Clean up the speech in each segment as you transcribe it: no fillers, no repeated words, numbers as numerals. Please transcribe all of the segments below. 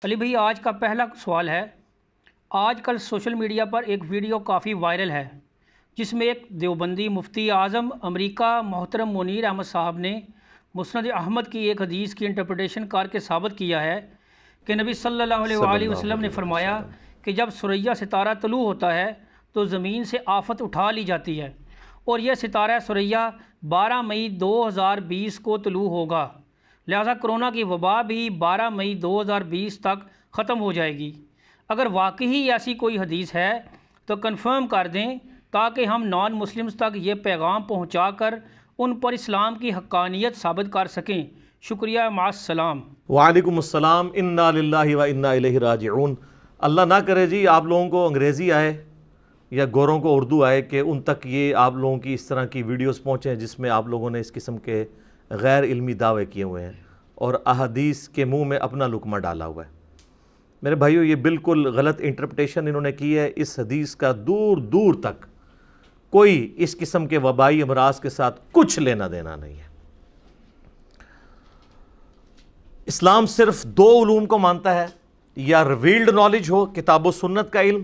علی بھائی، آج کا پہلا سوال ہے۔ آج کل سوشل میڈیا پر ایک ویڈیو کافی وائرل ہے جس میں ایک دیوبندی مفتی اعظم امریکہ محترم منیر احمد صاحب نے مسند احمد کی ایک حدیث کی انٹرپریٹیشن کر کے ثابت کیا ہے کہ نبی صلی اللہ علیہ وآلہ وسلم نے فرمایا کہ جب ثریا ستارہ طلوع ہوتا ہے تو زمین سے آفت اٹھا لی جاتی ہے، اور یہ ستارہ ثریا 12 مئی 2020 کو طلوع ہوگا، لہذا کرونا کی وبا بھی 12 مئی 2020 تک ختم ہو جائے گی۔ اگر واقعی ایسی کوئی حدیث ہے تو کنفرم کر دیں تاکہ ہم نان مسلمز تک یہ پیغام پہنچا کر ان پر اسلام کی حقانیت ثابت کر سکیں۔ شکریہ، مع السلام۔ وعلیکم السلام۔ انا للہ و انا الیہ راجعون۔ اللہ نہ کرے جی آپ لوگوں کو انگریزی آئے یا گوروں کو اردو آئے کہ ان تک یہ آپ لوگوں کی اس طرح کی ویڈیوز پہنچیں جس میں آپ لوگوں نے اس قسم کے غیر علمی دعوے کیے ہوئے ہیں اور احادیث کے منہ میں اپنا لقمہ ڈالا ہوا ہے۔ میرے بھائیو، یہ بالکل غلط انٹرپریٹیشن انہوں نے کی ہے۔ اس حدیث کا دور دور تک کوئی اس قسم کے وبائی امراض کے ساتھ کچھ لینا دینا نہیں ہے۔ اسلام صرف دو علوم کو مانتا ہے، یا ریویلڈ نالج ہو، کتاب و سنت کا علم،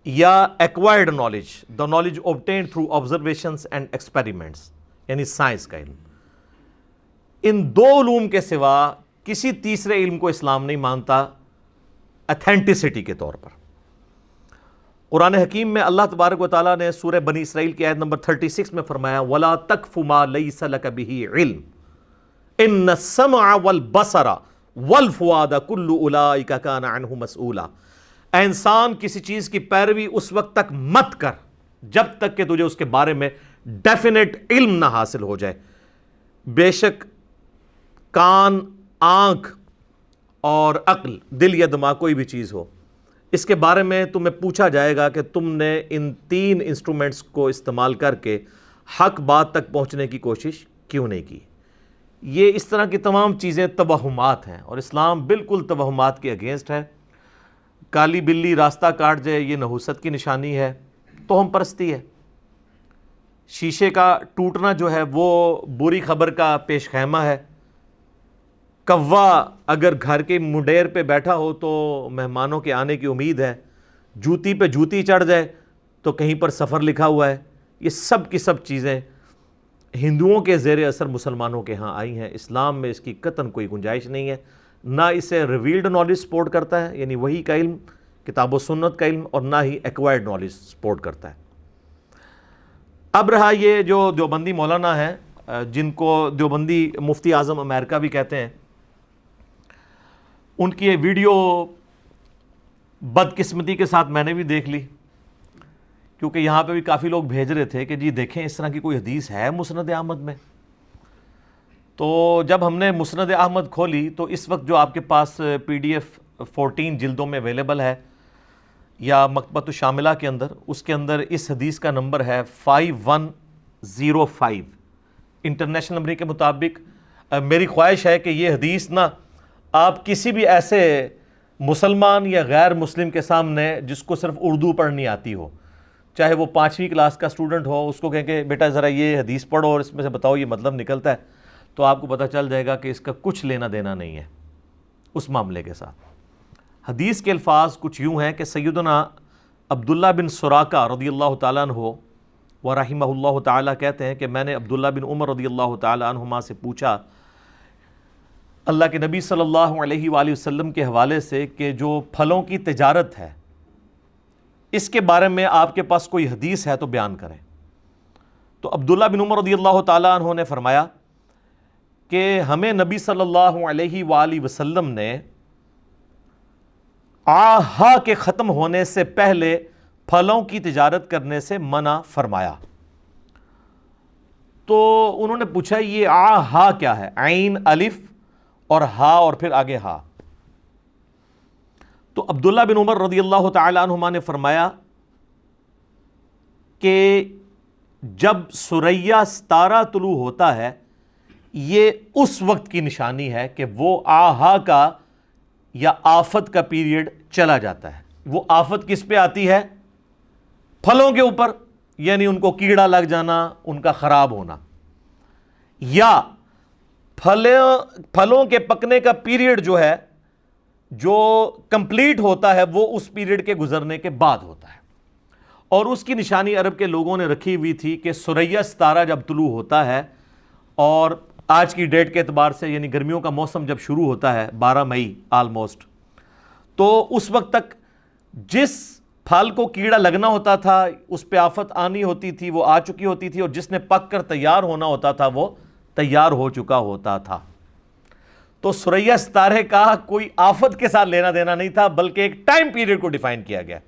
یا acquired knowledge, the knowledge obtained through observations and experiments، یعنی سائنس کا علم۔ ان دو علوم کے سوا کسی تیسرے علم کو اسلام نہیں مانتا ایتھینٹسٹی کے طور پر۔ قرآن حکیم میں اللہ تبارک و تعالیٰ نے سورہ بنی اسرائیل کی آیت نمبر 36 میں فرمایا وَلَا تَقْفُ مَا لَيْسَ لَكَ بِهِ عِلْمٌ إِنَّ السَّمْعَ وَالْبَصَرَ وَالْفُؤَادَ كُلُّ أُولَٰئِكَ كَانَ عَنْهُ مَسْئُولًا۔ اے انسان، کسی چیز کی پیروی اس وقت تک مت کر جب تک کہ تجھے اس کے بارے میں ڈیفینیٹ علم نہ حاصل ہو جائے۔ بے شک کان، آنکھ اور عقل، دل یا دماغ، کوئی بھی چیز ہو، اس کے بارے میں تمہیں پوچھا جائے گا کہ تم نے ان تین انسٹرومنٹس کو استعمال کر کے حق بات تک پہنچنے کی کوشش کیوں نہیں کی۔ یہ اس طرح کی تمام چیزیں توہمات ہیں، اور اسلام بالکل توہمات کے اگینسٹ ہے۔ کالی بلی راستہ کاٹ جائے، یہ نحوست کی نشانی ہے، توہم پرستی ہے۔ شیشے کا ٹوٹنا جو ہے وہ بری خبر کا پیش خیمہ ہے۔ کوا اگر گھر کے منڈیر پہ بیٹھا ہو تو مہمانوں کے آنے کی امید ہے، جوتی پہ جوتی چڑھ جائے تو کہیں پر سفر لکھا ہوا ہے۔ یہ سب کی سب چیزیں ہندوؤں کے زیر اثر مسلمانوں کے ہاں آئی ہیں۔ اسلام میں اس کی قطعاً کوئی گنجائش نہیں ہے۔ نہ اسے ریویلڈ نالج سپورٹ کرتا ہے، یعنی وحی کا علم، کتاب و سنت کا علم، اور نہ ہی ایکوائرڈ نالج سپورٹ کرتا ہے۔ اب رہا یہ جو دیوبندی مولانا ہیں، جن کو دیوبندی مفتی اعظم امریکہ بھی کہتے ہیں، ان کی یہ ویڈیو بدقسمتی کے ساتھ میں نے بھی دیکھ لی، کیونکہ یہاں پہ بھی کافی لوگ بھیج رہے تھے کہ جی دیکھیں اس طرح کی کوئی حدیث ہے مسند احمد میں۔ تو جب ہم نے مسند احمد کھولی تو اس وقت جو آپ کے پاس پی ڈی ایف 14 جلدوں میں اویلیبل ہے، یا مکتبۃ الشاملہ کے اندر، اس کے اندر اس حدیث کا نمبر ہے 5105 انٹرنیشنل نمبر کے مطابق۔ میری خواہش ہے کہ یہ حدیث نا آپ کسی بھی ایسے مسلمان یا غیر مسلم کے سامنے جس کو صرف اردو پڑھنی آتی ہو، چاہے وہ 5ویں کلاس کا اسٹوڈنٹ ہو، اس کو کہیں کہ بیٹا ذرا یہ حدیث پڑھو اور اس میں سے بتاؤ یہ مطلب نکلتا ہے، تو آپ کو پتہ چل جائے گا کہ اس کا کچھ لینا دینا نہیں ہے اس معاملے کے ساتھ۔ حدیث کے الفاظ کچھ یوں ہیں کہ سیدنا عبداللہ بن سراقہ رضی اللہ تعالیٰ عنہ ورحمہ اللہ تعالیٰ کہتے ہیں کہ میں نے عبداللہ بن عمر رضی اللہ تعالیٰ عنہما سے پوچھا اللہ کے نبی صلی اللہ علیہ وآلہ وسلم کے حوالے سے کہ جو پھلوں کی تجارت ہے اس کے بارے میں آپ کے پاس کوئی حدیث ہے تو بیان کریں۔ تو عبداللہ بن عمر رضی اللہ تعالیٰ عنہ نے فرمایا کہ ہمیں نبی صلی اللہ علیہ وآلہ وسلم نے آہا کے ختم ہونے سے پہلے پھلوں کی تجارت کرنے سے منع فرمایا۔ تو انہوں نے پوچھا یہ آہا کیا ہے؟ عین، الف اور ہا اور پھر آگے ہا۔ تو عبداللہ بن عمر رضی اللہ تعالی عنہما نے فرمایا کہ جب ثریا ستارہ طلوع ہوتا ہے یہ اس وقت کی نشانی ہے کہ وہ آہا کا یا آفت کا پیریڈ چلا جاتا ہے۔ وہ آفت کس پہ آتی ہے؟ پھلوں کے اوپر، یعنی ان کو کیڑا لگ جانا، ان کا خراب ہونا، یا پھلوں کے پکنے کا پیریڈ جو ہے جو کمپلیٹ ہوتا ہے وہ اس پیریڈ کے گزرنے کے بعد ہوتا ہے، اور اس کی نشانی عرب کے لوگوں نے رکھی ہوئی تھی کہ ثریا ستارہ جب طلوع ہوتا ہے، اور آج کی ڈیٹ کے اعتبار سے یعنی گرمیوں کا موسم جب شروع ہوتا ہے 12 مئی آلموسٹ، تو اس وقت تک جس پھل کو کیڑا لگنا ہوتا تھا، اس پہ آفت آنی ہوتی تھی، وہ آ چکی ہوتی تھی، اور جس نے پک کر تیار ہونا ہوتا تھا وہ تیار ہو چکا ہوتا تھا۔ تو ثریا ستارے کا کوئی آفت کے ساتھ لینا دینا نہیں تھا، بلکہ ایک ٹائم پیریڈ کو ڈیفائن کیا گیا۔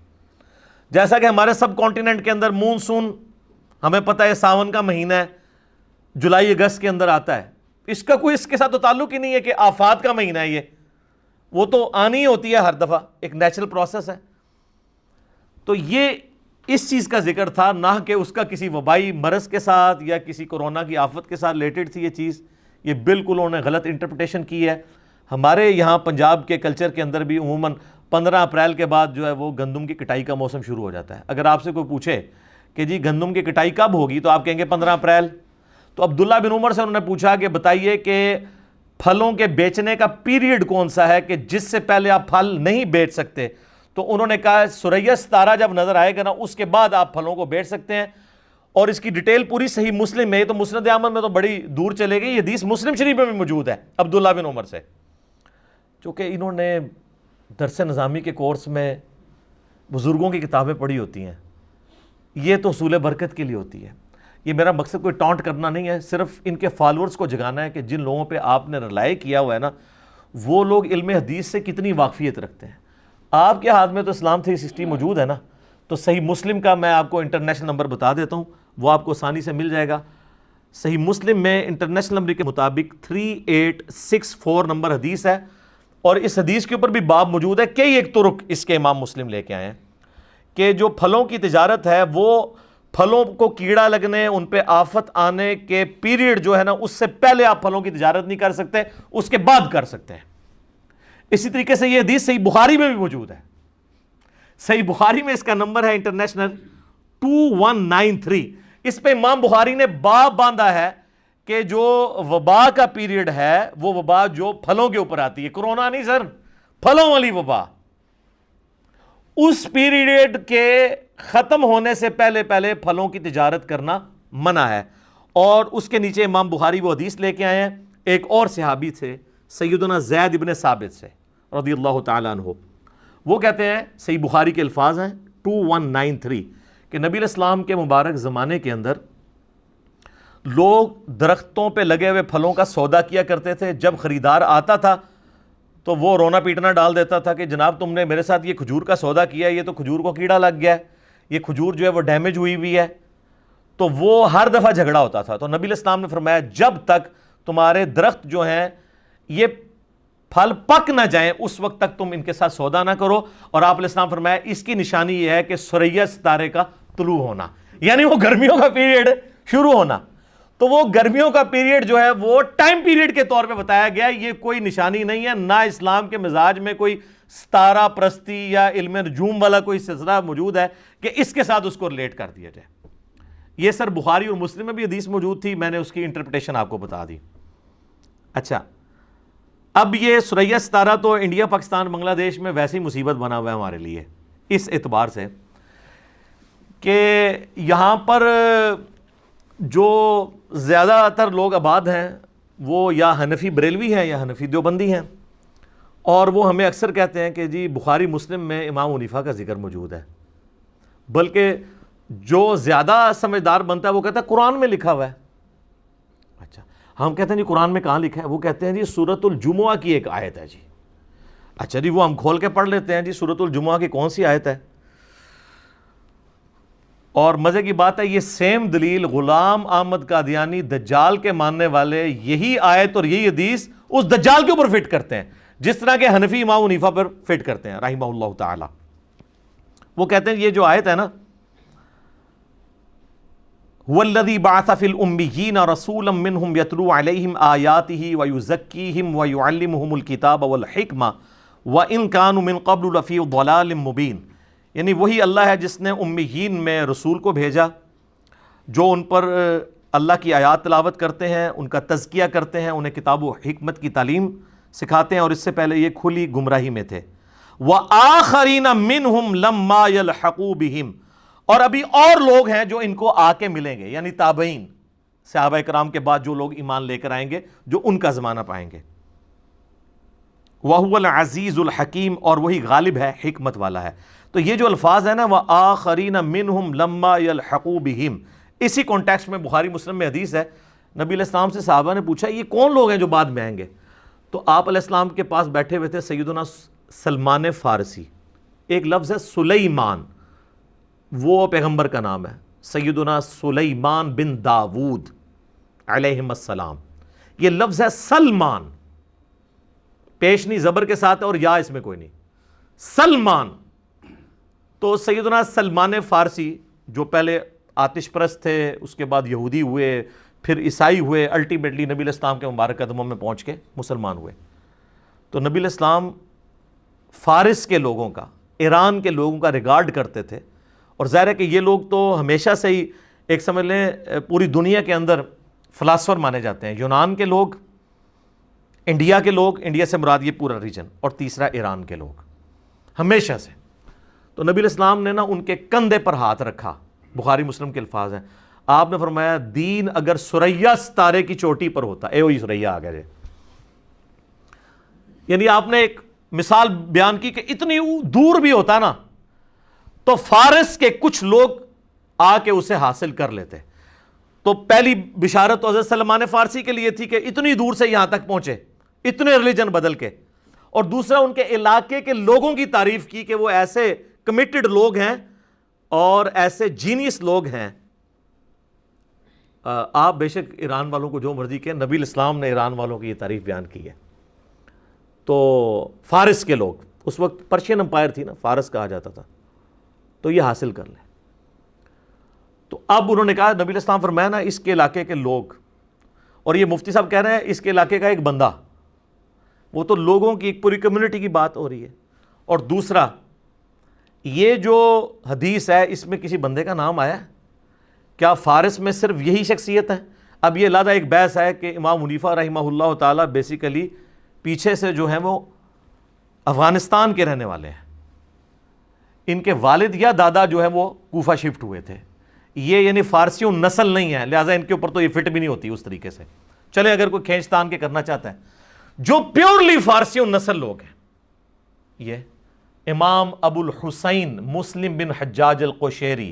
جیسا کہ ہمارے سب کانٹیننٹ کے اندر مونسون ہمیں پتہ ہے ساون کا مہینہ ہے، جولائی اگست کے اندر آتا ہے، اس کا کوئی اس کے ساتھ تو تعلق ہی نہیں ہے کہ آفات کا مہینہ ہے، یہ وہ تو آنی ہوتی ہے ہر دفعہ، ایک نیچرل پروسیس ہے۔ تو یہ اس چیز کا ذکر تھا، نہ کہ اس کا کسی وبائی مرض کے ساتھ یا کسی کورونا کی آفت کے ساتھ ریلیٹڈ تھی یہ چیز۔ یہ بالکل انہوں نے غلط انٹرپریٹیشن کی ہے۔ ہمارے یہاں پنجاب کے کلچر کے اندر بھی عموماً 15 اپریل کے بعد جو ہے وہ گندم کی کٹائی کا موسم شروع ہو جاتا ہے۔ اگر آپ سے کوئی پوچھے کہ جی گندم کی کٹائی کب ہوگی تو آپ کہیں گے 15 اپریل۔ تو عبداللہ بن عمر سے انہوں نے پوچھا کہ بتائیے کہ پھلوں کے بیچنے کا پیریڈ کون سا ہے کہ جس سے پہلے آپ پھل نہیں بیچ سکتے؟ تو انہوں نے کہا ثریا ستارہ جب نظر آئے گا نا اس کے بعد آپ پھلوں کو بیچ سکتے ہیں، اور اس کی ڈیٹیل پوری صحیح مسلم میں، تو مسند احمد میں تو بڑی دور چلے گئی، یہ حدیث مسلم شریف میں بھی موجود ہے عبداللہ بن عمر سے۔ چونکہ انہوں نے درس نظامی کے کورس میں بزرگوں کی کتابیں پڑھی ہوتی ہیں، یہ تو حصول برکت کے لیے ہوتی ہے۔ یہ میرا مقصد کوئی ٹانٹ کرنا نہیں ہے، صرف ان کے فالورز کو جگانا ہے کہ جن لوگوں پہ آپ نے رلائی کیا ہوا ہے نا، وہ لوگ علم حدیث سے کتنی واقفیت رکھتے ہیں۔ آپ کے ہاتھ میں تو اسلام 360 موجود ہے نا، تو صحیح مسلم کا میں آپ کو انٹرنیشنل نمبر بتا دیتا ہوں، وہ آپ کو آسانی سے مل جائے گا۔ صحیح مسلم میں انٹرنیشنل نمبر کے مطابق 3864 نمبر حدیث ہے، اور اس حدیث کے اوپر بھی باب موجود ہے، کئی ایک طرق اس کے امام مسلم لے کے آئے ہیں کہ جو پھلوں کی تجارت ہے وہ پھلوں کو کیڑا لگنے، ان پہ آفت آنے کے پیریڈ جو ہے نا اس سے پہلے آپ پھلوں کی تجارت نہیں کر سکتے، اس کے بعد کر سکتے ہیں۔ اسی طریقے سے یہ حدیث صحیح بخاری میں بھی موجود ہے۔ صحیح بخاری میں اس کا نمبر ہے انٹرنیشنل 2193۔ اس پہ امام بخاری نے باب باندھا ہے کہ جو وبا کا پیریڈ ہے وہ وبا جو پھلوں کے اوپر آتی ہے، کرونا نہیں سر، پھلوں والی وبا، اس پیریڈ کے ختم ہونے سے پہلے پہلے پھلوں کی تجارت کرنا منع ہے۔ اور اس کے نیچے امام بخاری وہ حدیث لے کے آئے ہیں ایک اور صحابی تھے سیدنا زید ابن ثابت سے رضی اللہ تعالیٰ عنہ، وہ کہتے ہیں، صحیح بخاری کے الفاظ ہیں 2193، کہ نبی علیہ السلام کے مبارک زمانے کے اندر لوگ درختوں پہ لگے ہوئے پھلوں کا سودا کیا کرتے تھے، جب خریدار آتا تھا تو وہ رونا پیٹنا ڈال دیتا تھا کہ جناب تم نے میرے ساتھ یہ کھجور کا سودا کیا ہے، یہ تو کھجور کو کیڑا لگ گیا ہے، یہ کھجور جو ہے وہ ڈیمیج ہوئی ہوئی ہے۔ تو وہ ہر دفعہ جھگڑا ہوتا تھا۔ تو نبی علیہ السلام نے فرمایا جب تک تمہارے درخت جو ہیں یہ پھل پک نہ جائیں اس وقت تک تم ان کے ساتھ سودا نہ کرو۔ اور آپ علیہ السلام فرمایا اس کی نشانی یہ ہے کہ ثریا ستارے کا طلوع ہونا، یعنی وہ گرمیوں کا پیریڈ شروع ہونا۔ تو وہ گرمیوں کا پیریڈ جو ہے وہ ٹائم پیریڈ کے طور پہ بتایا گیا، یہ کوئی نشانی نہیں ہے، نہ اسلام کے مزاج میں کوئی ستارہ پرستی یا علم نجوم والا کوئی سلسلہ موجود ہے کہ اس کے ساتھ اس کو ریلیٹ کر دیا جائے۔ یہ سر بخاری اور مسلم میں بھی حدیث موجود تھی، میں نے اس کی انٹرپریٹیشن آپ کو بتا دی۔ اچھا، اب یہ ثریا ستارہ تو انڈیا پاکستان بنگلہ دیش میں ویسی مصیبت بنا ہوا ہے ہمارے لیے اس اعتبار سے کہ یہاں پر جو زیادہ تر لوگ آباد ہیں وہ یا حنفی بریلوی ہیں یا حنفی دیوبندی ہیں، اور وہ ہمیں اکثر کہتے ہیں کہ جی بخاری مسلم میں امام حنیفہ کا ذکر موجود ہے، بلکہ جو زیادہ سمجھدار بنتا ہے وہ کہتا ہے قرآن میں لکھا ہوا ہے۔ اچھا، ہم کہتے ہیں جی قرآن میں کہاں لکھا ہے؟ وہ کہتے ہیں جی سورۃ الجمعہ کی ایک آیت ہے جی۔ اچھا جی، وہ ہم کھول کے پڑھ لیتے ہیں جی سورۃ الجمعہ کی کون سی آیت ہے؟ اور مزے کی بات ہے یہ سیم دلیل غلام احمد قادیانی دجال کے ماننے والے یہی آیت اور یہی حدیث اس دجال کے اوپر فٹ کرتے ہیں، جس طرح کے حنفی امام حنیفہ پر فٹ کرتے ہیں رحمہ اللہ تعالی۔ وہ کہتے ہیں یہ جو آیت ہے نا، وَالَّذِي بَعَثَ فِي الْأُمِّيِّينَ رَسُولًا مِّنْهُمْ يَتْلُو عَلَيْهِمْ آيَاتِهِ وَيُزَكِّيهِمْ وَيُعَلِّمُهُمُ الْكِتَابَ وَالْحِكْمَةَ وَإِن كَانُوا مِن قَبْلُ لَفِي ضَلَالٍ مُّبِينٍ۔ یعنی وہی اللہ ہے جس نے امیین میں رسول کو بھیجا جو ان پر اللہ کی آیات تلاوت کرتے ہیں، ان کا تزکیہ کرتے ہیں، انہیں کتاب و حکمت کی تعلیم سکھاتے ہیں، اور اس سے پہلے یہ کھلی گمراہی میں تھے۔ وَآخَرِينَ مِنْهُمْ لَمَّا يَلْحَقُوا بِهِمْ، اور ابھی اور لوگ ہیں جو ان کو آ کے ملیں گے، یعنی تابعین، صحابہ کرام کے بعد جو لوگ ایمان لے کر آئیں گے، جو ان کا زمانہ پائیں گے۔ وَهُوَ الْعَزِيزُ الْحَكِيمُ، اور وہی غالب ہے، حکمت والا ہے۔ تو یہ جو الفاظ ہیں نا، وَآخَرِينَ مِنْهُمْ لَمَّا يَلْحَقُوا بِهِمْ، اسی کانٹیکسٹ میں بخاری مسلم میں حدیث ہے، نبی علیہ السلام سے صحابہ نے پوچھا یہ کون لوگ ہیں جو بعد میں آئیں گے؟ تو آپ علیہ السلام کے پاس بیٹھے ہوئے تھے سیدنا سلمان فارسی، ایک لفظ ہے سلیمان، وہ پیغمبر کا نام ہے، سیدنا سلیمان بن داود علیہم السلام۔ یہ لفظ ہے سلمان، پیشنی زبر کے ساتھ ہے اور یا اس میں کوئی نہیں، سلمان۔ تو سیدنا سلمان فارسی جو پہلے آتش پرست تھے، اس کے بعد یہودی ہوئے، پھر عیسائی ہوئے، الٹیمیٹلی نبی علیہ السلام کے مبارک قدموں میں پہنچ کے مسلمان ہوئے۔ تو نبی علیہ السلام فارس کے لوگوں کا، ایران کے لوگوں کا ریگارڈ کرتے تھے، اور ظاہر ہے کہ یہ لوگ تو ہمیشہ سے ہی ایک سمجھ لیں پوری دنیا کے اندر فلاسفر مانے جاتے ہیں۔ یونان کے لوگ، انڈیا کے لوگ، انڈیا سے مراد یہ پورا ریجن، اور تیسرا ایران کے لوگ ہمیشہ سے۔ تو نبی علیہ السلام نے نا ان کے کندھے پر ہاتھ رکھا، بخاری مسلم کے الفاظ ہیں، آپ نے فرمایا دین اگر ثریا ستارے کی چوٹی پر ہوتا، اے وہی ثریا آ گئے، یعنی آپ نے ایک مثال بیان کی کہ اتنی دور بھی ہوتا نا تو فارس کے کچھ لوگ آ کے اسے حاصل کر لیتے۔ تو پہلی بشارت تو حضرت سلمان فارسی کے لیے تھی کہ اتنی دور سے یہاں تک پہنچے، اتنے ریلیجن بدل کے، اور دوسرا ان کے علاقے کے لوگوں کی تعریف کی کہ وہ ایسے کمیٹڈ لوگ ہیں اور ایسے جینیس لوگ ہیں۔ آپ بے شک ایران والوں کو جو مرضی کہیں، نبی الاسلام نے ایران والوں کی یہ تعریف بیان کی ہے۔ تو فارس کے لوگ، اس وقت پرشین امپائر تھی نا، فارس کہا جاتا تھا، تو یہ حاصل کر لیں۔ تو اب انہوں نے کہا، نبی علیہ السلام فرمایا نا اس کے علاقے کے لوگ، اور یہ مفتی صاحب کہہ رہے ہیں اس کے علاقے کا ایک بندہ، وہ تو لوگوں کی ایک پوری کمیونٹی کی بات ہو رہی ہے۔ اور دوسرا یہ جو حدیث ہے اس میں کسی بندے کا نام آیا ہے؟ کیا فارس میں صرف یہی شخصیت ہے؟ اب یہ علیحدہ ایک بحث ہے کہ امام حنیفہ رحمہ اللہ تعالیٰ بیسیکلی پیچھے سے جو ہیں وہ افغانستان کے رہنے والے ہیں، ان کے والد یا دادا جو ہے وہ کوفہ شفٹ ہوئے تھے، یہ یعنی فارسیوں نسل نہیں ہے، لہٰذا ان کے اوپر تو یہ فٹ بھی نہیں ہوتی اس طریقے سے۔ چلے اگر کوئی کھینچ تان کے کرنا چاہتا ہے، جو پیورلی فارسیوں نسل لوگ ہیں، یہ امام ابو الحسین مسلم بن حجاج القشیری،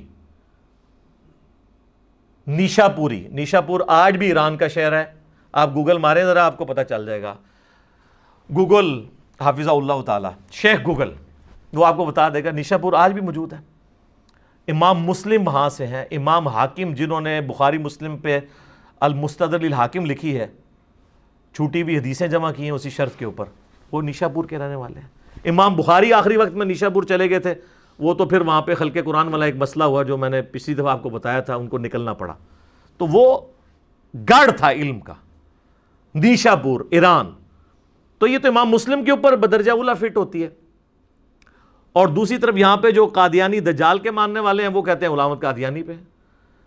نیشا پوری، نیشا پور آج بھی ایران کا شہر ہے، آپ گوگل ماریں ذرا آپ کو پتہ چل جائے گا، گوگل حافظہ اللہ تعالی، شیخ گوگل، وہ آپ کو بتا دے گا نیشا پور آج بھی موجود ہے۔ امام مسلم وہاں سے ہیں، امام حاکم جنہوں نے بخاری مسلم پہ المستدرک للحاکم لکھی ہے، چھوٹی ہوئی حدیثیں جمع کی ہیں اسی شرط کے اوپر، وہ نیشا پور کے رہنے والے ہیں۔ امام بخاری آخری وقت میں نیشا پور چلے گئے تھے، وہ تو پھر وہاں پہ خلق قرآن والا ایک مسئلہ ہوا جو میں نے پچھلی دفعہ آپ کو بتایا تھا، ان کو نکلنا پڑا، تو وہ گڑھ تھا علم کا، نیشا پور ایران۔ تو یہ تو امام مسلم کے اوپر بدرجہ اولا فٹ ہوتی ہے۔ اور دوسری طرف یہاں پہ جو قادیانی دجال کے ماننے والے ہیں وہ کہتے ہیں غلام قادیانی پہ،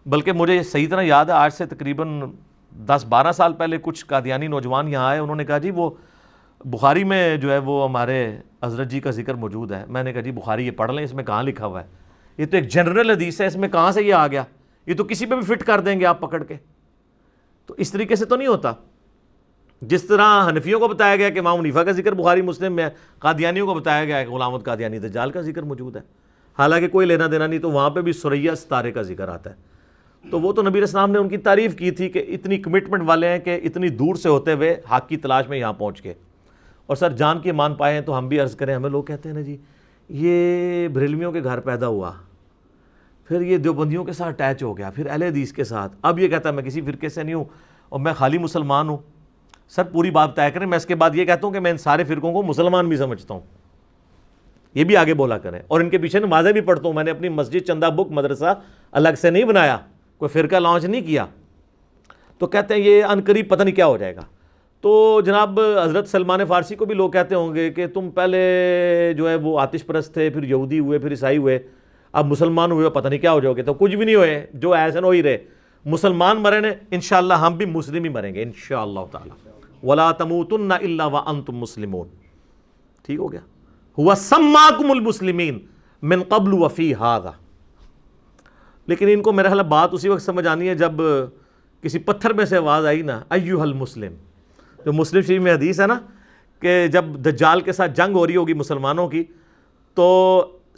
بلکہ مجھے صحیح طرح یاد ہے آج سے تقریباً 10-12 سال پہلے کچھ قادیانی نوجوان یہاں آئے، انہوں نے کہا جی وہ بخاری میں جو ہے وہ ہمارے حضرت جی کا ذکر موجود ہے۔ میں نے کہا جی بخاری یہ پڑھ لیں، اس میں کہاں لکھا ہوا ہے، یہ تو ایک جنرل حدیث ہے، اس میں کہاں سے یہ آ گیا، یہ تو کسی پہ بھی فٹ کر دیں گے آپ پکڑ کے۔ تو اس طریقے سے تو نہیں ہوتا، جس طرح حنفیوں کو بتایا گیا کہ امام حنیفہ کا ذکر بخاری مسلم میں ہے، قادیانیوں کو بتایا گیا کہ غلام قادیانی دجال کا ذکر موجود ہے، حالانکہ کوئی لینا دینا نہیں، تو وہاں پہ بھی ثریا ستارے کا ذکر آتا ہے۔ تو وہ تو نبی علیہ السلام نے ان کی تعریف کی تھی کہ اتنی کمٹمنٹ والے ہیں کہ اتنی دور سے ہوتے ہوئے حق کی تلاش میں یہاں پہنچ گئے۔ اور سر جان کے مان پائے ہیں تو ہم بھی عرض کریں، ہمیں لوگ کہتے ہیں نا جی یہ بریلویوں کے گھر پیدا ہوا، پھر یہ دیوبندیوں کے ساتھ اٹیچ ہو گیا، پھر اہل حدیث کے ساتھ، اب یہ کہتا ہے میں کسی فرقے سے نہیں ہوں اور میں خالی مسلمان ہوں۔ سر پوری بات طے کریں، میں اس کے بعد یہ کہتا ہوں کہ میں ان سارے فرقوں کو مسلمان بھی سمجھتا ہوں، یہ بھی آگے بولا کریں، اور ان کے پیچھے نمازیں بھی پڑھتا ہوں۔ میں نے اپنی مسجد چندہ بک مدرسہ الگ سے نہیں بنایا، کوئی فرقہ لانچ نہیں کیا۔ تو کہتے ہیں یہ عنقریب پتہ نہیں کیا ہو جائے گا۔ تو جناب حضرت سلمان فارسی کو بھی لوگ کہتے ہوں گے کہ تم پہلے جو ہے وہ آتش پرست تھے، پھر یہودی ہوئے، پھر عیسائی ہوئے، اب مسلمان ہوئے، پتہ نہیں کیا ہو جاؤ گے۔ تو کچھ بھی نہیں ہوئے، جو ایسے ہو ہی رہے، مسلمان مرے نے، انشاءاللہ ہم بھی مسلم ہی مریں گے انشاءاللہ تعالی۔ وَلَا تَمُوتُنَّ إِلَّا وَأَنْتُمْ مُسْلِمُونَ. ٹھیک ہو گیا. هُوَ سَمَّاكُمُ الْمُسْلِمِينَ مِنْ قَبْلُ وَفِي هَذَا. لیکن ان کو میرا خیال بات اسی وقت سمجھ آنی ہے جب کسی پتھر میں سے آواز آئی نا ایھا المسلم. جو مسلم شریف میں حدیث ہے نا کہ جب دجال کے ساتھ جنگ ہو رہی ہوگی مسلمانوں کی تو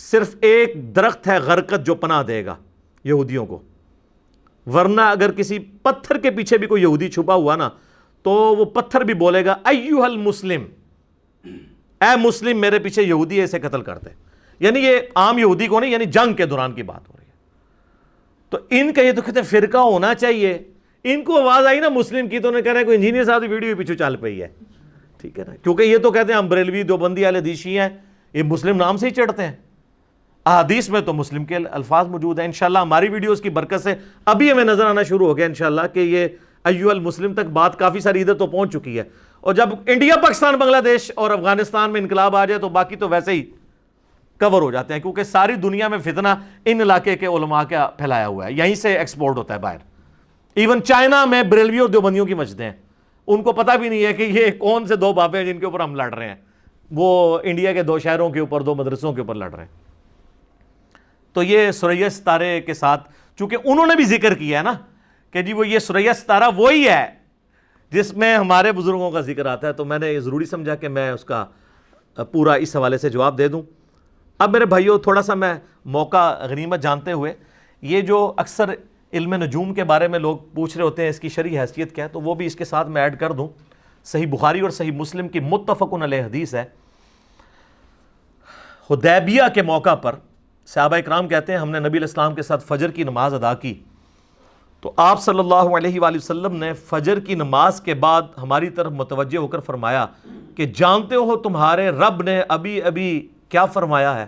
صرف ایک درخت ہے غرقت جو پناہ دے گا یہودیوں کو، ورنہ اگر کسی پتھر کے پیچھے بھی کوئی یہودی چھپا ہوا نا تو وہ پتھر بھی بولے گا ایھا المسلم، اے مسلم میرے پیچھے یہودی ہے اسے قتل کرتے. یعنی یہ عام یہودی کو نہیں، یعنی جنگ کے دوران کی بات ہو رہی ہے. تو ان کا یہ تو کہتے ہیں فرقہ ہونا چاہیے. ان کو آواز آئی نا مسلم کی تو انہیں کہہ رہے ہیں کوئی انجینئر صاحب ویڈیو پیچھے چل پئی ہے. ٹھیک ہے نا، کیونکہ یہ تو کہتے ہیں ہم بریلوی دیوبندی اہل حدیث ہیں، یہ مسلم نام سے ہی چڑھتے ہیں. احادیث میں تو مسلم کے الفاظ موجود ہیں. انشاءاللہ ہماری ویڈیوز کی برکت سے ابھی ہمیں نظر آنا شروع ہو گیا انشاءاللہ کہ یہ ایھا المسلم تک بات کافی ساری ادھر تو پہنچ چکی ہے. اور جب انڈیا پاکستان بنگلہ دیش اور افغانستان میں انقلاب آ جائے تو باقی تو ویسے ہی کور ہو جاتے ہیں، کیونکہ ساری دنیا میں فتنہ ان علاقے کے علماء کا پھیلایا ہوا ہے، یہیں سے ایکسپورٹ ہوتا ہے باہر. ایون چائنا میں بریلوی اور دیوبندیوں کی مسجدیں ہیں، ان کو پتہ بھی نہیں ہے کہ یہ کون سے دو بابے ہیں جن کے اوپر ہم لڑ رہے ہیں. وہ انڈیا کے 2 شہروں کے اوپر 2 مدرسوں کے اوپر لڑ رہے ہیں. تو یہ ثریا ستارے کے ساتھ چونکہ انہوں نے بھی ذکر کیا ہے نا کہ جی وہ یہ ثریا ستارہ وہی ہے جس میں ہمارے بزرگوں کا ذکر آتا ہے، تو میں نے یہ ضروری سمجھا کہ میں اس کا پورا اس حوالے سے جواب دے دوں. اب میرے بھائیوں تھوڑا سا میں موقع غنیمت جانتے ہوئے یہ جو اکثر علم نجوم کے بارے میں لوگ پوچھ رہے ہوتے ہیں اس کی شرعی حیثیت کیا ہے، تو وہ بھی اس کے ساتھ میں ایڈ کر دوں. صحیح بخاری اور صحیح مسلم کی متفق علیہ حدیث ہے. حدیبیہ کے موقع پر صحابہ اکرام کہتے ہیں ہم نے نبی علیہ السلام کے ساتھ فجر کی نماز ادا کی تو آپ صلی اللہ علیہ وآلہ وسلم نے فجر کی نماز کے بعد ہماری طرف متوجہ ہو کر فرمایا کہ جانتے ہو تمہارے رب نے ابھی ابھی کیا فرمایا ہے.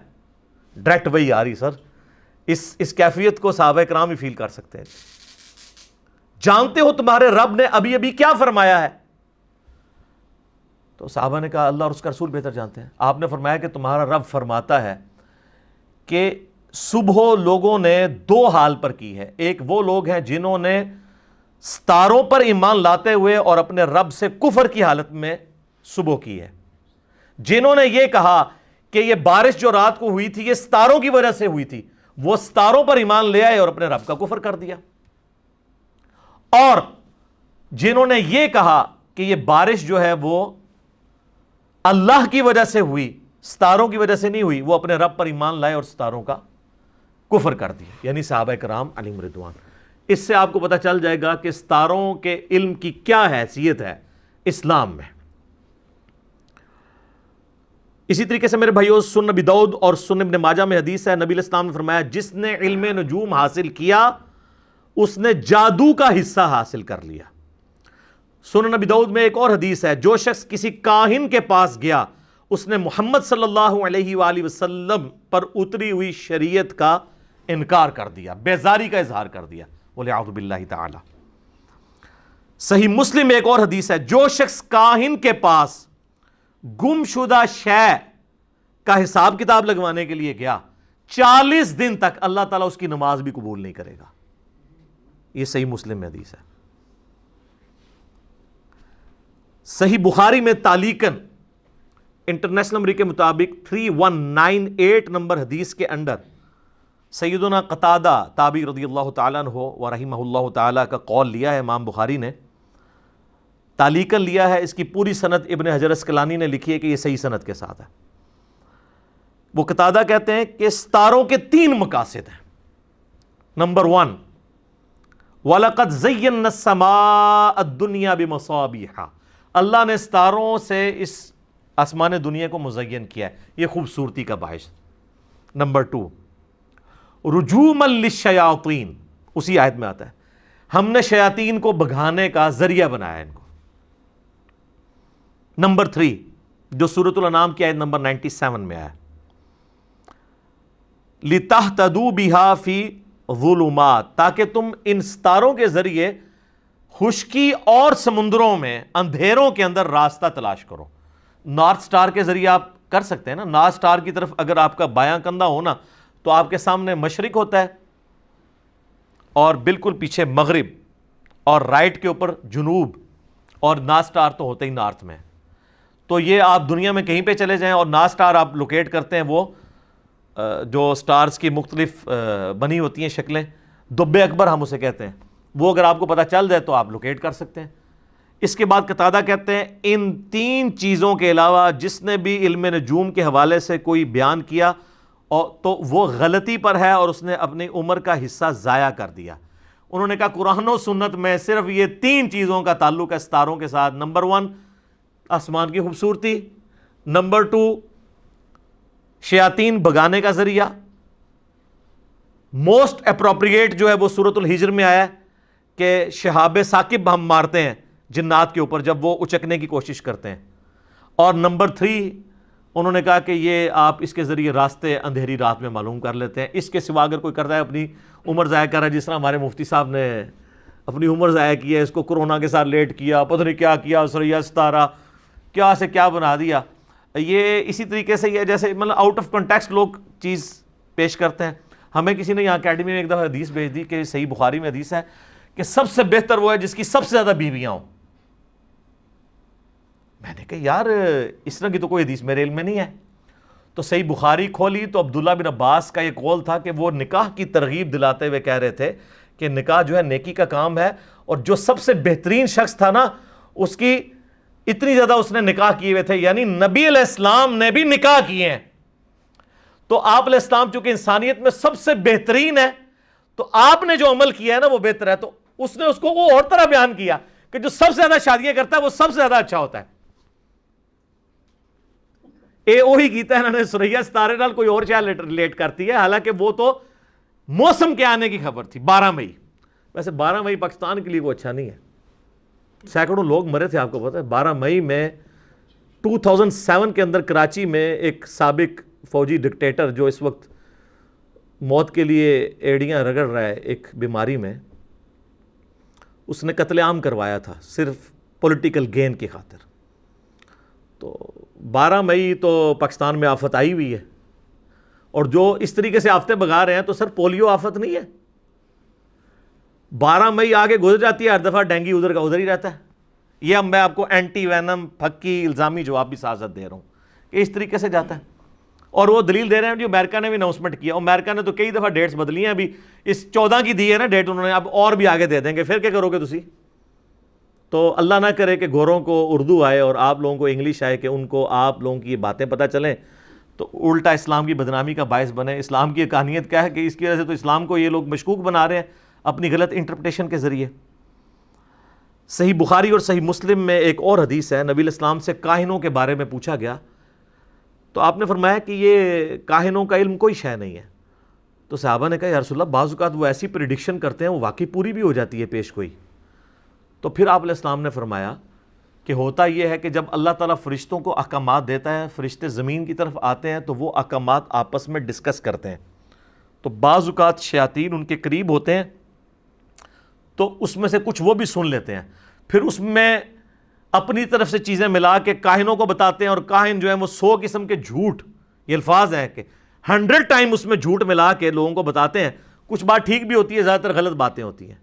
ڈائریکٹ وہی آ رہی سر، اس کیفیت کو صحابہ اکرام ہی فیل کر سکتے ہیں. جانتے ہو تمہارے رب نے ابھی ابھی کیا فرمایا ہے؟ تو صحابہ نے کہا اللہ اور اس کا رسول بہتر جانتے ہیں. آپ نے فرمایا کہ تمہارا رب فرماتا ہے کہ صبح لوگوں نے 2 حال پر کی ہے. ایک وہ لوگ ہیں جنہوں نے ستاروں پر ایمان لاتے ہوئے اور اپنے رب سے کفر کی حالت میں صبح کی ہے، جنہوں نے یہ کہا کہ یہ بارش جو رات کو ہوئی تھی یہ ستاروں کی وجہ سے ہوئی تھی، وہ ستاروں پر ایمان لے آئے اور اپنے رب کا کفر کر دیا. اور جنہوں نے یہ کہا کہ یہ بارش جو ہے وہ اللہ کی وجہ سے ہوئی، ستاروں کی وجہ سے نہیں ہوئی، وہ اپنے رب پر ایمان لائے اور ستاروں کا کفر کر دیا. یعنی صحابہ کرام علیہم رضوان. اس سے آپ کو پتہ چل جائے گا کہ ستاروں کے علم کی کیا حیثیت ہے اسلام میں. اسی طریقے سے میرے بھائیوں سنن ابی داؤد اور سنن ابن ماجہ میں حدیث ہے، نبی علیہ السلام نے فرمایا جس نے علم نجوم حاصل کیا اس نے جادو کا حصہ حاصل کر لیا. سنن ابی داؤد میں ایک اور حدیث ہے جو شخص کسی کاہن کے پاس گیا اس نے محمد صلی اللہ علیہ وآلہ وسلم پر اتری ہوئی شریعت کا انکار کر دیا، بیزاری کا اظہار کر دیا. وَلِعَوْذُ بِاللَّهِ تعالی. صحیح مسلم میں ایک اور حدیث ہے جو شخص کاہن کے پاس گم شدہ شے کا حساب کتاب لگوانے کے لیے گیا 40 دن تک اللہ تعالیٰ اس کی نماز بھی قبول نہیں کرے گا. یہ صحیح مسلم میں حدیث ہے. صحیح بخاری میں تعلیقاً انٹرنیشنل نمبر کے مطابق 3198 نمبر حدیث کے اندر سیدنا قتادہ تابعی رضی اللہ تعالیٰ عنہ و رحمہ اللہ تعالیٰ کا قول لیا ہے امام بخاری نے، تعلیقاً لیا ہے. اس کی پوری سند ابن حجر اسقلانی نے لکھی ہے کہ یہ صحیح سند کے ساتھ ہے. وہ قتادہ کہتے ہیں کہ ستاروں کے 3 مقاصد ہیں. نمبر 1 وَلَقَدْ زَيَّنَّا السَّمَاءَ الدُّنْيَا بِمَصَابِيحَ، اللہ نے ستاروں سے اس آسمان دنیا کو مزین کیا ہے، یہ خوبصورتی کا باعث. نمبر 2 رجوما للشیاطین، اسی آیت میں آتا ہے ہم نے شیاطین کو بھگانے کا ذریعہ بنایا ان کو. نمبر 3 جو سورۃ الانعام کی آیت نمبر 97 میں آیا لِتَهْتَدُوا بِهَا فِي ظُلُمَاتٍ، تاکہ تم ان ستاروں کے ذریعے خشکی اور سمندروں میں اندھیروں کے اندر راستہ تلاش کرو. نارتھ سٹار کے ذریعے آپ کر سکتے ہیں نا. نارتھ سٹار کی طرف اگر آپ کا بایاں کندھا ہونا تو آپ کے سامنے مشرق ہوتا ہے اور بالکل پیچھے مغرب اور رائٹ کے اوپر جنوب اور نارتھ سٹار تو ہوتے ہی نارتھ میں. تو یہ آپ دنیا میں کہیں پہ چلے جائیں اور نارتھ سٹار آپ لوکیٹ کرتے ہیں, وہ جو سٹارز کی مختلف بنی ہوتی ہیں شکلیں, دب اکبر ہم اسے کہتے ہیں, وہ اگر آپ کو پتہ چل جائے تو آپ لوکیٹ کر سکتے ہیں. اس کے بعد قتادہ کہتے ہیں ان 3 چیزوں کے علاوہ جس نے بھی علم نجوم کے حوالے سے کوئی بیان کیا تو وہ غلطی پر ہے اور اس نے اپنی عمر کا حصہ ضائع کر دیا. انہوں نے کہا قرآن و سنت میں صرف یہ 3 چیزوں کا تعلق ہے ستاروں کے ساتھ. نمبر 1 آسمان کی خوبصورتی, نمبر 2 شیاطین بگانے کا ذریعہ. موسٹ اپروپریٹ جو ہے وہ سورۃ الحجر میں آیا ہے کہ شہاب ثاقب ہم مارتے ہیں جنات کے اوپر جب وہ اچکنے کی کوشش کرتے ہیں. اور نمبر 3 انہوں نے کہا کہ یہ آپ اس کے ذریعے راستے اندھیری رات میں معلوم کر لیتے ہیں. اس کے سوا اگر کوئی کرتا ہے اپنی عمر ضائع کر رہا ہے, جس طرح ہمارے مفتی صاحب نے اپنی عمر ضائع کی ہے, اس کو کرونا کے ساتھ لیٹ کیا, پتہ نہیں کیا کیا, سریا ستارہ کیا سے کیا بنا دیا. یہ اسی طریقے سے یہ جیسے مطلب آؤٹ آف کنٹیکسٹ لوگ چیز پیش کرتے ہیں. ہمیں کسی نے یہاں اکیڈمی میں ایک دفعہ حدیث بھیج دی کہ صحیح بخاری میں حدیث ہے کہ سب سے بہتر وہ ہے جس کی سب سے زیادہ بیویاں ہوں. میں نے کہا یار اس طرح کی تو کوئی حدیث میرے علم میں نہیں ہے. تو صحیح بخاری کھولی تو عبداللہ بن عباس کا یہ قول تھا کہ وہ نکاح کی ترغیب دلاتے ہوئے کہہ رہے تھے کہ نکاح جو ہے نیکی کا کام ہے, اور جو سب سے بہترین شخص تھا نا اس کی اتنی زیادہ اس نے نکاح کیے ہوئے تھے, یعنی نبی علیہ السلام نے بھی نکاح کیے ہیں. تو آپ علیہ السلام چونکہ انسانیت میں سب سے بہترین ہے تو آپ نے جو عمل کیا ہے نا وہ بہتر ہے. تو اس نے اس کو وہ اور طرح بیان کیا کہ جو سب سے زیادہ شادیاں کرتا ہے وہ سب سے زیادہ اچھا ہوتا ہے. وہی کیتا ہے انہوں نے سریا ستارے نال کوئی اور شاید ریلیٹ کرتی ہے, حالانکہ وہ تو موسم کے آنے کی خبر تھی 12 مئی. ویسے 12 مئی پاکستان کے لیے وہ اچھا نہیں ہے, سینکڑوں لوگ مرے تھے. آپ کو پتہ ہے 12 مئی میں 2007 کے اندر کراچی میں ایک سابق فوجی ڈکٹیٹر جو اس وقت موت کے لیے ایڑیاں رگڑ رہا ہے ایک بیماری میں, اس نے قتل عام کروایا تھا صرف پولیٹیکل گین کی خاطر. تو 12 مئی تو پاکستان میں آفت آئی ہوئی ہے, اور جو اس طریقے سے آفتیں بگا رہے ہیں تو سر پولیو آفت نہیں ہے. 12 مئی آگے گزر جاتی ہے, ہر دفعہ ڈینگی ادھر کا ادھر ہی رہتا ہے. یہ اب میں آپ کو اینٹی وینم پھکی الزامی جواب بھی سازت دے رہا ہوں کہ اس طریقے سے جاتا ہے. اور وہ دلیل دے رہے ہیں جو امریکہ نے بھی اناؤنسمنٹ کیا, اور امریکہ نے تو کئی دفعہ ڈیٹس بدلی ہیں. ابھی اس 14 کی دی ہے نا ڈیٹ انہوں نے, اب اور بھی آگے دے دیں گے. پھر کیا کرو گے تسی؟ تو اللہ نہ کرے کہ گوروں کو اردو آئے اور آپ لوگوں کو انگلش آئے کہ ان کو آپ لوگوں کی یہ باتیں پتہ چلیں تو الٹا اسلام کی بدنامی کا باعث بنے. اسلام کی کہانیت کیا ہے کہ اس کی وجہ سے تو اسلام کو یہ لوگ مشکوک بنا رہے ہیں اپنی غلط انٹرپریٹیشن کے ذریعے. صحیح بخاری اور صحیح مسلم میں ایک اور حدیث ہے, نبی علیہ السلام سے کاہنوں کے بارے میں پوچھا گیا تو آپ نے فرمایا کہ یہ کاہنوں کا علم کوئی شے نہیں ہے. تو صحابہ نے کہا یا رسول اللہ بعض اوقات وہ ایسی پریڈکشن کرتے ہیں وہ واقعی پوری بھی ہو جاتی ہے پیش گوئی. تو پھر آپ علیہ السلام نے فرمایا کہ ہوتا یہ ہے کہ جب اللہ تعالیٰ فرشتوں کو احکامات دیتا ہے, فرشتے زمین کی طرف آتے ہیں تو وہ احکامات آپس میں ڈسکس کرتے ہیں. تو بعض اوقات شیاطین ان کے قریب ہوتے ہیں تو اس میں سے کچھ وہ بھی سن لیتے ہیں, پھر اس میں اپنی طرف سے چیزیں ملا کے کاہنوں کو بتاتے ہیں, اور کاہن جو ہے وہ 100 قسم کے جھوٹ, یہ الفاظ ہیں کہ 100 ٹائم اس میں جھوٹ ملا کے لوگوں کو بتاتے ہیں. کچھ بات ٹھیک بھی ہوتی ہے, زیادہ تر غلط باتیں ہوتی ہیں.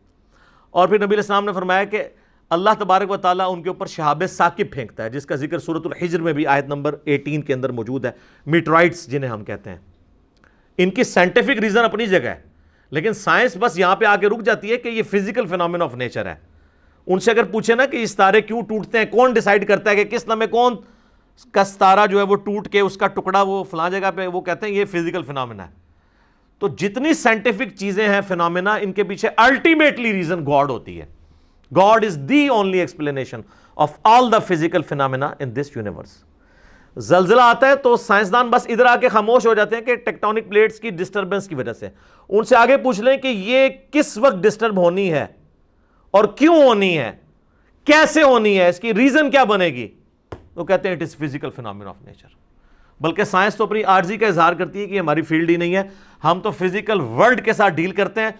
اور پھر نبی علیہ السلام نے فرمایا کہ اللہ تبارک و تعالیٰ ان کے اوپر شہاب ثاقب پھینکتا ہے, جس کا ذکر سورۃ الحجر میں بھی آیت نمبر 18 کے اندر موجود ہے. میٹرائٹس جنہیں ہم کہتے ہیں, ان کی سائنٹیفک ریزن اپنی جگہ ہے, لیکن سائنس بس یہاں پہ آ کے رک جاتی ہے کہ یہ فزیکل فینومین آف نیچر ہے. ان سے اگر پوچھے نا کہ یہ ستارے کیوں ٹوٹتے ہیں, کون ڈیسائیڈ کرتا ہے کہ کس لمحے کون کا ستارہ جو ہے وہ ٹوٹ کے اس کا ٹکڑا وہ فلاں جگہ پہ, وہ کہتے ہیں یہ فزیکل فینومینا ہے. تو جتنی سائنٹیفک چیزیں ہیں فینومینا, ان کے پیچھے الٹیمیٹلی ریزن گاڈ ہوتی ہے. God is the only explanation of all the physical phenomena in this universe. زلزلہ آتا ہے تو سائنسدان بس ادھر آ کے خاموش ہو جاتے ہیں کہ ٹیکٹونک پلیٹس کی ڈسٹربنس کی وجہ سے. ان سے آگے پوچھ لیں کہ یہ کس وقت ڈسٹرب ہونی ہے اور کیوں ہونی ہے, کیسے ہونی ہے, اس کی ریزن کیا بنے گی, وہ کہتے ہیں it is physical phenomenon of nature. بلکہ سائنس تو اپنی عاجزی کا اظہار کرتی ہے کہ ہماری فیلڈ ہی نہیں ہے, ہم تو فزیکل ورلڈ کے ساتھ ڈیل کرتے ہیں.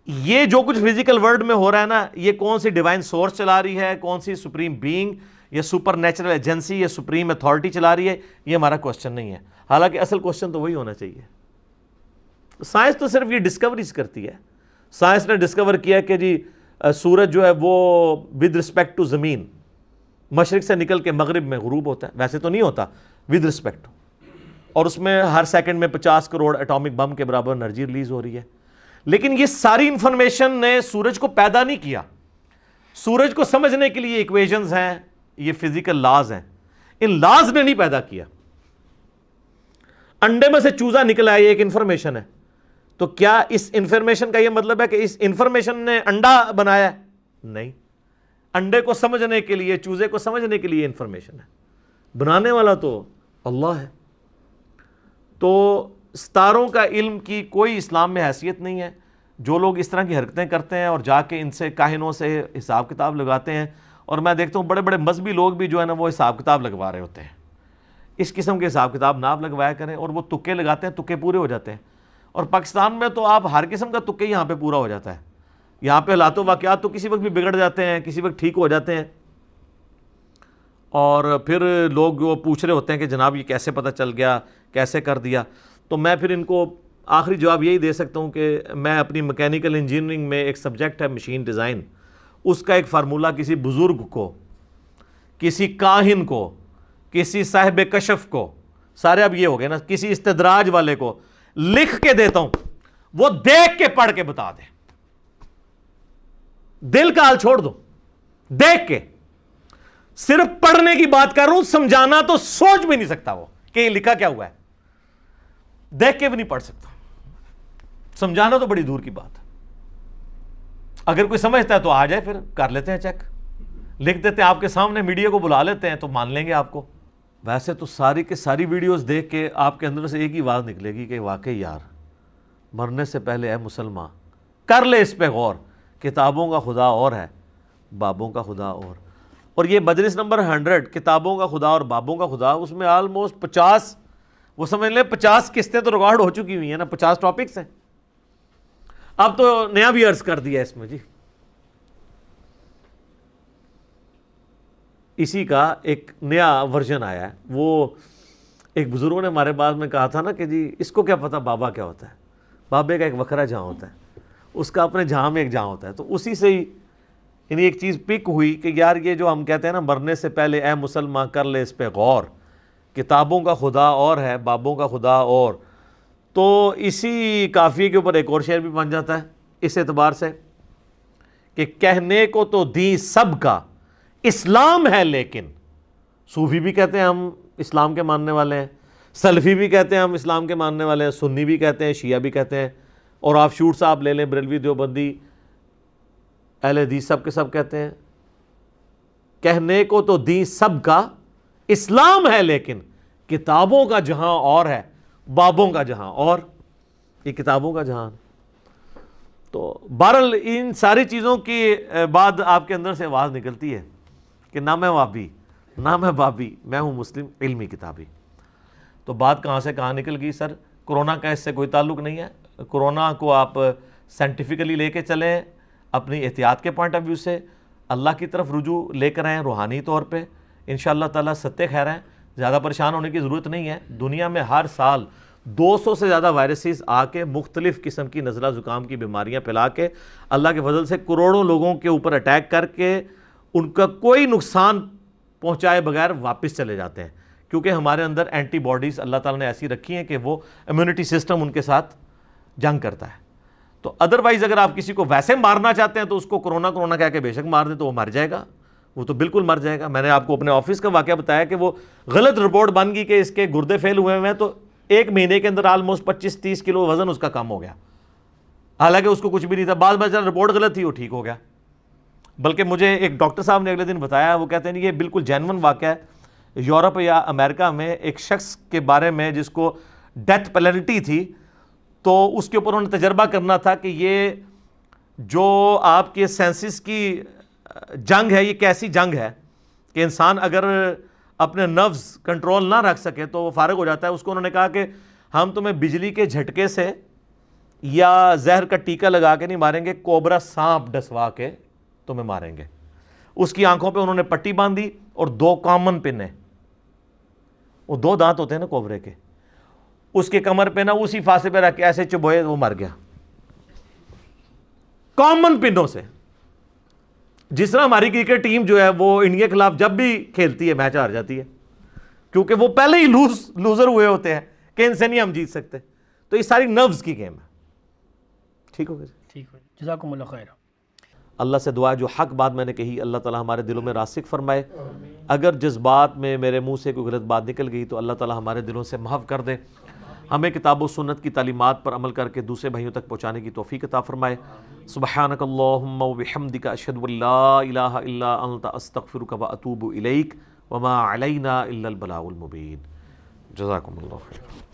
یہ جو کچھ فزیکل ورلڈ میں ہو رہا ہے نا, یہ کون سی ڈیوائن سورس چلا رہی ہے, کون سی سپریم بینگ یا سپر نیچرل ایجنسی یا سپریم اتھارٹی چلا رہی ہے, یہ ہمارا کوشچن نہیں ہے. حالانکہ اصل کوشچن تو وہی ہونا چاہیے. سائنس تو صرف یہ ڈسکوریز کرتی ہے. سائنس نے ڈسکور کیا کہ جی سورج جو ہے وہ ود رسپیکٹ ٹو زمین مشرق سے نکل کے مغرب میں غروب ہوتا ہے، ویسے تو نہیں ہوتا ود رسپیکٹ، اور اس میں ہر سیکنڈ میں 50 کروڑ ایٹامک بم کے برابر انرجی ریلیز ہو رہی ہے. لیکن یہ ساری انفارمیشن نے سورج کو پیدا نہیں کیا. سورج کو سمجھنے کے لیے ایکویشنز ہیں، یہ فزیکل لاز ہیں، ان لاز نے نہیں پیدا کیا. انڈے میں سے چوزا نکلا ہے، یہ ایک انفارمیشن ہے. تو کیا اس انفارمیشن کا یہ مطلب ہے کہ اس انفارمیشن نے انڈا بنایا ہے؟ نہیں. انڈے کو سمجھنے کے لیے، چوزے کو سمجھنے کے لیے انفارمیشن ہے، بنانے والا تو اللہ ہے. تو ستاروں کا علم کی کوئی اسلام میں حیثیت نہیں ہے. جو لوگ اس طرح کی حرکتیں کرتے ہیں اور جا کے ان سے کاہنوں سے حساب کتاب لگاتے ہیں، اور میں دیکھتا ہوں بڑے بڑے مذہبی لوگ بھی جو ہے نا وہ حساب کتاب لگوا رہے ہوتے ہیں. اس قسم کے حساب کتاب نہ آپ لگوایا کریں، اور وہ تکے لگاتے ہیں، تکے پورے ہو جاتے ہیں. اور پاکستان میں تو آپ ہر قسم کا تکے یہاں پہ پورا ہو جاتا ہے. یہاں پہ حالات و واقعات تو کسی وقت بھی بگڑ جاتے ہیں، کسی وقت ٹھیک ہو جاتے ہیں. اور پھر لوگ وہ پوچھ رہے ہوتے ہیں کہ جناب یہ کیسے پتہ چل گیا، کیسے کر دیا. تو میں پھر ان کو آخری جواب یہی دے سکتا ہوں کہ میں اپنی میکینیکل انجینئرنگ میں ایک سبجیکٹ ہے مشین ڈیزائن، اس کا ایک فارمولہ کسی بزرگ کو، کسی کاہن کو، کسی صاحب کشف کو، سارے اب یہ ہو گئے نا، کسی استدراج والے کو لکھ کے دیتا ہوں، وہ دیکھ کے پڑھ کے بتا دے. دل کا حال چھوڑ دو، دیکھ کے. صرف پڑھنے کی بات کر رہا ہوں، سمجھانا تو سوچ بھی نہیں سکتا وہ کہ یہ لکھا کیا ہوا ہے. دیکھ کے بھی نہیں پڑھ سکتا، سمجھانا تو بڑی دور کی بات ہے. اگر کوئی سمجھتا ہے تو آ جائے، پھر کر لیتے ہیں چیک، لکھ دیتے ہیں آپ کے سامنے، میڈیا کو بلا لیتے ہیں تو مان لیں گے آپ کو. ویسے تو ساری کے ساری ویڈیوز دیکھ کے آپ کے اندر سے ایک ہی آواز نکلے گی کہ واقعی یار مرنے سے پہلے اے مسلمان کر لے اس پہ غور، کتابوں کا خدا اور ہے، بابوں کا خدا اور. اور یہ مجلس نمبر 100 کتابوں کا خدا اور بابوں کا خدا، اس میں آلموسٹ 50، وہ سمجھ لیں 50 قسطیں تو ریکارڈ ہو چکی ہوئی ہیں نا، 50 ٹاپکس ہیں. اب تو نیا بھی عرض کر دیا اس میں جی. اسی کا ایک نیا ورژن آیا ہے. وہ ایک بزرگوں نے ہمارے بعد میں کہا تھا نا کہ جی اس کو کیا پتا بابا کیا ہوتا ہے. بابے کا ایک وکھرا جہاں ہوتا ہے، اس کا اپنے جہاں میں ایک جہاں ہوتا ہے. تو اسی سے ہی یعنی ایک چیز پک ہوئی کہ یار یہ جو ہم کہتے ہیں نا مرنے سے پہلے اے مسلمان کر لے اس پہ غور، کتابوں کا خدا اور ہے، بابوں کا خدا اور. تو اسی قافیے کے اوپر ایک اور شعر بھی بن جاتا ہے اس اعتبار سے کہ کہنے کو تو دین سب کا اسلام ہے، لیکن صوفی بھی کہتے ہیں ہم اسلام کے ماننے والے ہیں، سلفی بھی کہتے ہیں ہم اسلام کے ماننے والے ہیں، سنی بھی کہتے ہیں، شیعہ بھی کہتے ہیں، اور آف شوٹ صاحب لے لیں، بریلوی، دیوبندی، اہل حدیث، سب کے سب کہتے ہیں کہنے کو تو دین سب کا اسلام ہے، لیکن کتابوں کا جہاں اور ہے، بابوں کا جہاں اور. یہ کتابوں کا جہاں. تو بہرحال ان ساری چیزوں کی بعد آپ کے اندر سے آواز نکلتی ہے کہ نہ میں وابی، نہ میں بابی، میں ہوں مسلم علمی کتابی. تو بات کہاں سے کہاں نکل گئی سر؟ کرونا کا اس سے کوئی تعلق نہیں ہے. کرونا کو آپ سائنٹیفکلی لے کے چلیں، اپنی احتیاط کے پوائنٹ آف ویو سے اللہ کی طرف رجوع لے کر آئیں روحانی طور پہ. انشاءاللہ تعالیٰ ستے خیر ہیں، زیادہ پریشان ہونے کی ضرورت نہیں ہے. دنیا میں ہر سال 200 سے زیادہ وائرسز آ کے مختلف قسم کی نزلہ زکام کی بیماریاں پھیلا کے اللہ کے فضل سے کروڑوں لوگوں کے اوپر اٹیک کر کے ان کا کوئی نقصان پہنچائے بغیر واپس چلے جاتے ہیں، کیونکہ ہمارے اندر اینٹی باڈیز اللہ تعالیٰ نے ایسی رکھی ہیں کہ وہ امیونٹی سسٹم ان کے ساتھ جنگ کرتا ہے. تو ادروائز اگر آپ کسی کو ویسے مارنا چاہتے ہیں تو اس کو کرونا کہہ کے بے شک مار دیں تو وہ مر جائے گا، وہ تو بالکل مر جائے گا. میں نے آپ کو اپنے آفس کا واقعہ بتایا کہ وہ غلط رپورٹ بن گئی کہ اس کے گردے فیل ہوئے ہیں، تو 1 مہینے کے اندر آلموسٹ 25-30 کلو وزن اس کا کم ہو گیا، حالانکہ اس کو کچھ بھی نہیں تھا. بعد میں رپورٹ غلط تھی، وہ ٹھیک ہو گیا. بلکہ مجھے ایک ڈاکٹر صاحب نے اگلے دن بتایا، وہ کہتے ہیں یہ بالکل جینون واقعہ ہے. یورپ یا امریکہ میں ایک شخص کے بارے میں جس کو ڈیتھ پینلٹی تھی، تو اس کے اوپر انہوں نے تجربہ کرنا تھا کہ یہ جو آپ کے سینسز کی جنگ ہے، یہ کیسی جنگ ہے کہ انسان اگر اپنے نروز کنٹرول نہ رکھ سکے تو وہ فارغ ہو جاتا ہے. اس کو انہوں نے کہا کہ ہم تمہیں بجلی کے جھٹکے سے یا زہر کا ٹیکہ لگا کے نہیں ماریں گے، کوبرا سانپ ڈسوا کے تمہیں ماریں گے. اس کی آنکھوں پہ انہوں نے پٹی باندھی اور 2 کامن پن ہیں، وہ 2 دانت ہوتے ہیں نا کوبرے کے، اس کے کمر پہ نا اسی فاصلے پہ رکھ کے ایسے چبوئے، وہ مر گیا کامن پنوں سے. جس طرح ہماری کرکٹ ٹیم جو ہے وہ انڈیا کے خلاف جب بھی کھیلتی ہے میچ ہار جاتی ہے، کیونکہ وہ پہلے ہی لوزر ہوئے ہوتے ہیں کہ ان سے نہیں ہم جیت سکتے. تو یہ ساری نروز کی گیم ہے. ٹھیک ہو گیا جی؟ ٹھیک ہے، جزاکم اللہ خیر. اللہ سے دعا ہے جو حق بات میں نے کہی اللہ تعالیٰ ہمارے دلوں میں راسخ فرمائے. اگر جذبات میں میرے منہ سے کوئی غلط بات نکل گئی تو اللہ تعالیٰ ہمارے دلوں سے محو کر دے. ہمیں کتاب و سنت کی تعلیمات پر عمل کر کے دوسرے بھائیوں تک پہنچانے کی توفیق عطا فرمائے. سبحانک اللہم و بحمدک اشہد ان لا الہ الا انت استغفرک و اتوب الیک وما علینا الا البلاغ المبین. جزاکم اللہ خیر.